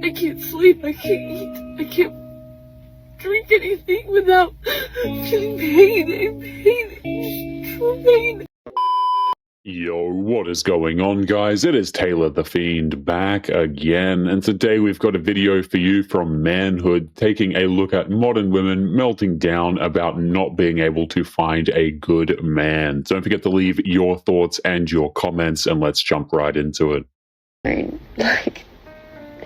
I can't sleep, I can't eat, I can't drink anything without feeling pain and pain, true pain. Yo, what is going on, guys? It is Taylor the Fiend back again, and today we've got a video for you from Manhood, taking a look at modern women melting down about not being able to find a good man. Don't forget to leave your thoughts and your comments, and let's jump right into it. Like,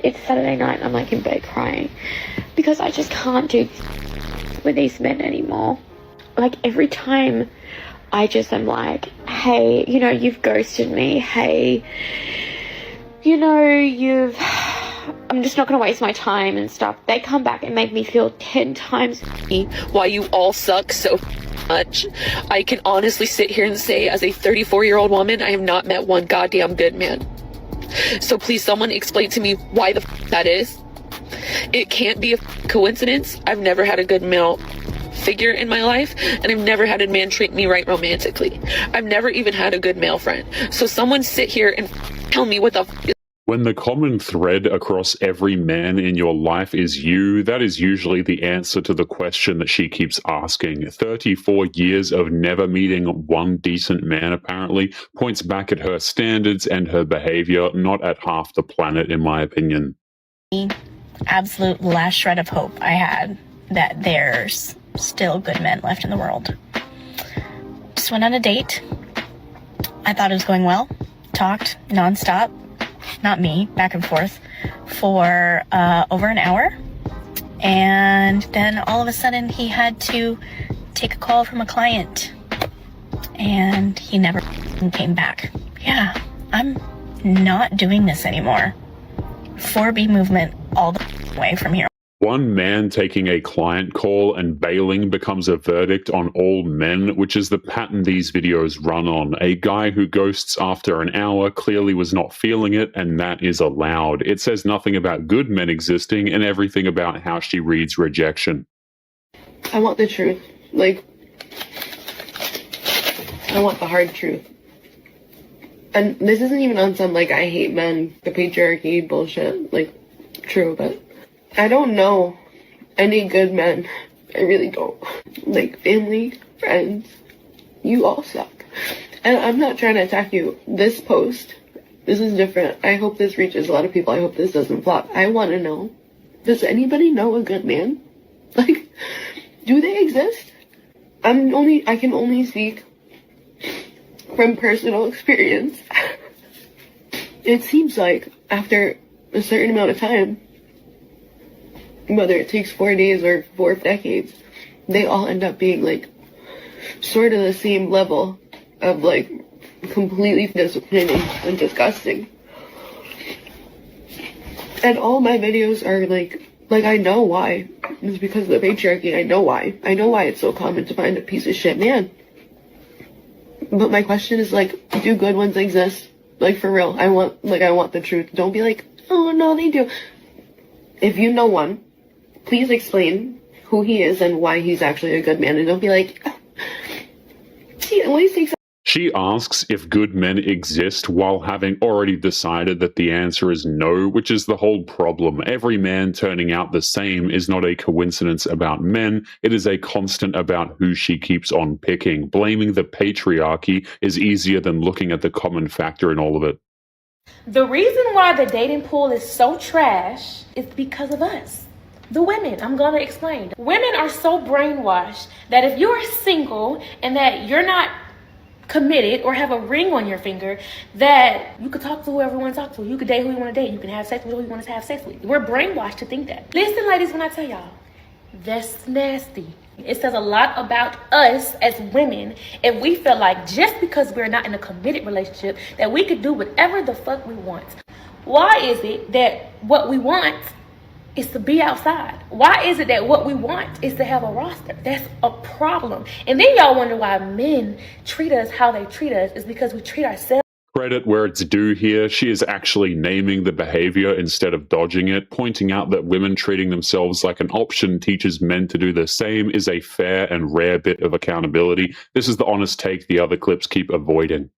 it's Saturday night and I'm like in bed crying because I just can't do with these men anymore. Like, every time I just am like, hey, you know, you've ghosted me. Hey, you know, I'm just not going to waste my time and stuff. They come back and make me feel 10 times why you all suck so much. I can honestly sit here and say, as a 34-year-old woman, I have not met one goddamn good man. So please, someone explain to me why the that is. It can't be a coincidence. I've never had a good male figure in my life, and I've never had a man treat me right romantically. I've never even had a good male friend. So someone sit here and tell me what the is. When the common thread across every man in your life is you, that is usually the answer to the question that she keeps asking. 34 years of never meeting one decent man, apparently, points back at her standards and her behavior, not at half the planet, in my opinion. The absolute last shred of hope I had that there's still good men left in the world. Just went on a date. I thought it was going well. Talked nonstop. Not me, back and forth, for over an hour. And then all of a sudden he had to take a call from a client. And he never came back. Yeah, I'm not doing this anymore. 4B movement all the way from here. One man taking a client call and bailing becomes a verdict on all men, which is the pattern these videos run on. A guy who ghosts after an hour clearly was not feeling it, and that is allowed. It says nothing about good men existing and everything about how she reads rejection. I want the truth. Like, I want the hard truth. And this isn't even on some, like, I hate men, the patriarchy bullshit. Like, true, but I don't know any good men. I really don't. Like, family, friends, you all suck. And I'm not trying to attack you. This post, this is different. I hope this reaches a lot of people. I hope this doesn't flop. I want to know, does anybody know a good man? Like, do they exist? I can only speak from personal experience. It seems like after a certain amount of time, whether it takes 4 days or 4 decades, they all end up being like sort of the same level of like completely disappointing and disgusting. And all my videos are like I know why. It's because of the patriarchy. I know why. I know why it's so common to find a piece of shit man. But my question is, like, do good ones exist? Like, for real. I want the truth. Don't be like, oh no, they do. If you know one, please explain who he is and why he's actually a good man. And don't be like, oh, he always takes. She asks if good men exist while having already decided that the answer is no, which is the whole problem. Every man turning out the same is not a coincidence about men. It is a constant about who she keeps on picking. Blaming the patriarchy is easier than looking at the common factor in all of it. The reason why the dating pool is so trash is because of us. The women, I'm gonna explain. Women are so brainwashed that if you're single and that you're not committed or have a ring on your finger, that you could talk to whoever you want to talk to. You could date who you want to date. You can have sex with who you want to have sex with. We're brainwashed to think that. Listen, ladies, when I tell y'all, that's nasty. It says a lot about us as women if we feel like just because we're not in a committed relationship that we could do whatever the fuck we want. Why is it that what we want is to be outside? Why is it that what we want is to have a roster? That's a problem. And then y'all wonder why men treat us how they treat us is because we treat ourselves. Credit where it's due here. She is actually naming the behavior instead of dodging it. Pointing out that women treating themselves like an option teaches men to do the same is a fair and rare bit of accountability. This is the honest take the other clips keep avoiding.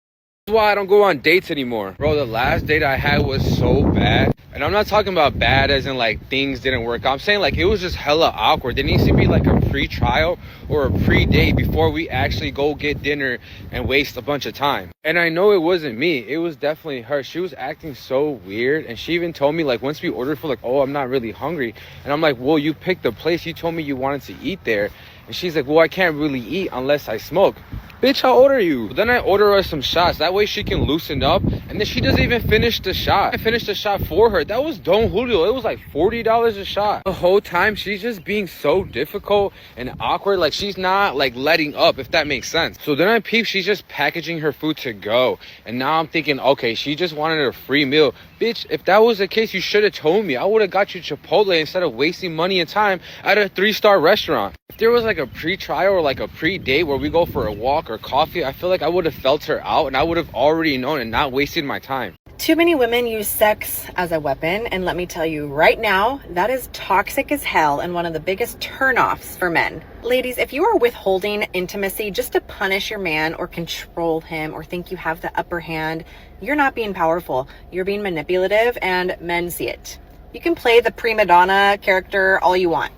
That's why I don't go on dates anymore. Bro, the last date I had was so bad. And I'm not talking about bad as in like things didn't work out. I'm saying like it was just hella awkward. There needs to be like a pre-trial or a pre-date before we actually go get dinner and waste a bunch of time. And I know it wasn't me. It was definitely her. She was acting so weird. And she even told me like once we ordered food, like, oh, I'm not really hungry. And I'm like, well, you picked the place. You told me you wanted to eat there. And she's like, well, I can't really eat unless I smoke. Bitch, how old are you? Then I order her some shots. That way she can loosen up. And then she doesn't even finish the shot. I finished the shot for her. That was Don Julio. It was like $40 a shot. The whole time she's just being so difficult and awkward. Like she's not like letting up, if that makes sense. So then I peep, she's just packaging her food to go. And now I'm thinking, okay, she just wanted a free meal. Bitch, if that was the case, you should have told me. I would have got you Chipotle instead of wasting money and time at a 3-star restaurant. If there was like a pre-trial or like a pre-date where we go for a walk or coffee, I feel like I would have felt her out and I would have already known and not wasted my time. Too many women use sex as a weapon, and let me tell you right now, that is toxic as hell and one of the biggest turnoffs for men. Ladies, if you are withholding intimacy just to punish your man or control him or think you have the upper hand, you're not being powerful. You're being manipulative, and men see it. You can play the prima donna character all you want.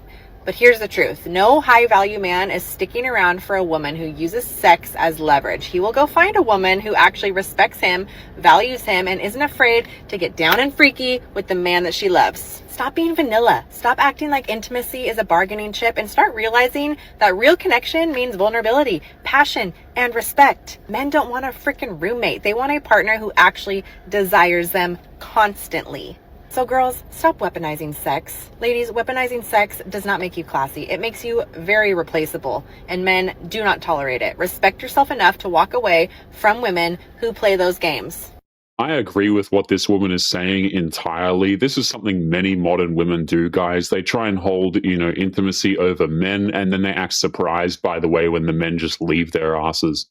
But here's the truth. No high-value man is sticking around for a woman who uses sex as leverage. He will go find a woman who actually respects him, values him, and isn't afraid to get down and freaky with the man that she loves. Stop being vanilla. Stop acting like intimacy is a bargaining chip and start realizing that real connection means vulnerability, passion, and respect. Men don't want a freaking roommate. They want a partner who actually desires them constantly. So girls, stop weaponizing sex. Ladies, weaponizing sex does not make you classy. It makes you very replaceable, and men do not tolerate it. Respect yourself enough to walk away from women who play those games. I agree with what this woman is saying entirely. This is something many modern women do, guys. They try and hold, intimacy over men, and then they act surprised by the way when the men just leave their asses.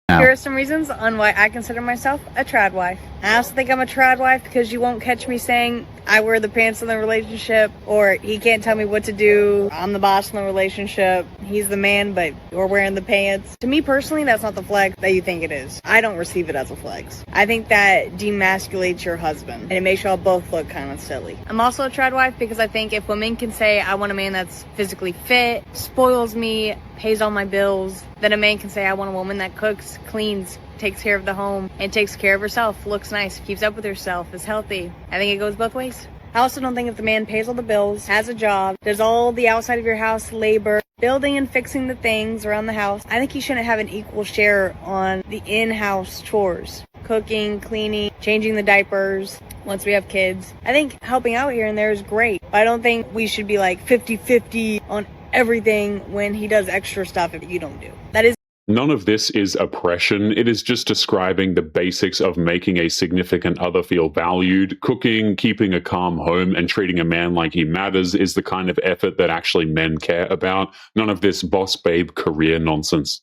Here are some reasons on why I consider myself a trad wife. I also think I'm a trad wife because you won't catch me saying I wear the pants in the relationship, or he can't tell me what to do. I'm the boss in the relationship. He's the man, but you're wearing the pants. To me personally, that's not the flex that you think it is. I don't receive it as a flex. I think that demasculates your husband, and it makes y'all both look kind of silly. I'm also a trad wife because I think if women can say I want a man that's physically fit, spoils me, pays all my bills, then a man can say I want a woman that cooks, cleans, takes care of the home, and takes care of herself, looks nice, keeps up with herself, is healthy. I think it goes both ways. I also don't think if the man pays all the bills, has a job, does all the outside of your house labor, building and fixing the things around the house, I think he shouldn't have an equal share on the in-house chores. Cooking, cleaning, changing the diapers once we have kids. I think helping out here and there is great, but I don't think we should be like 50-50 on everything when he does extra stuff if you don't do. That is None of this is oppression. It is just describing the basics of making a significant other feel valued. Cooking, keeping a calm home, and treating a man like he matters is the kind of effort that actually men care about. None of this boss babe career nonsense.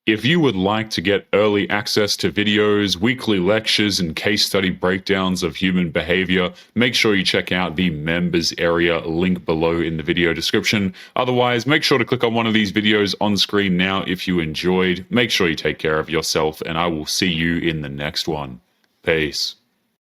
If you would like to get early access to videos, weekly lectures, and case study breakdowns of human behavior, make sure you check out the members area link below in the video description. Otherwise, make sure to click on one of these videos on screen now if you enjoyed. Make sure you take care of yourself, and I will see you in the next one. Peace.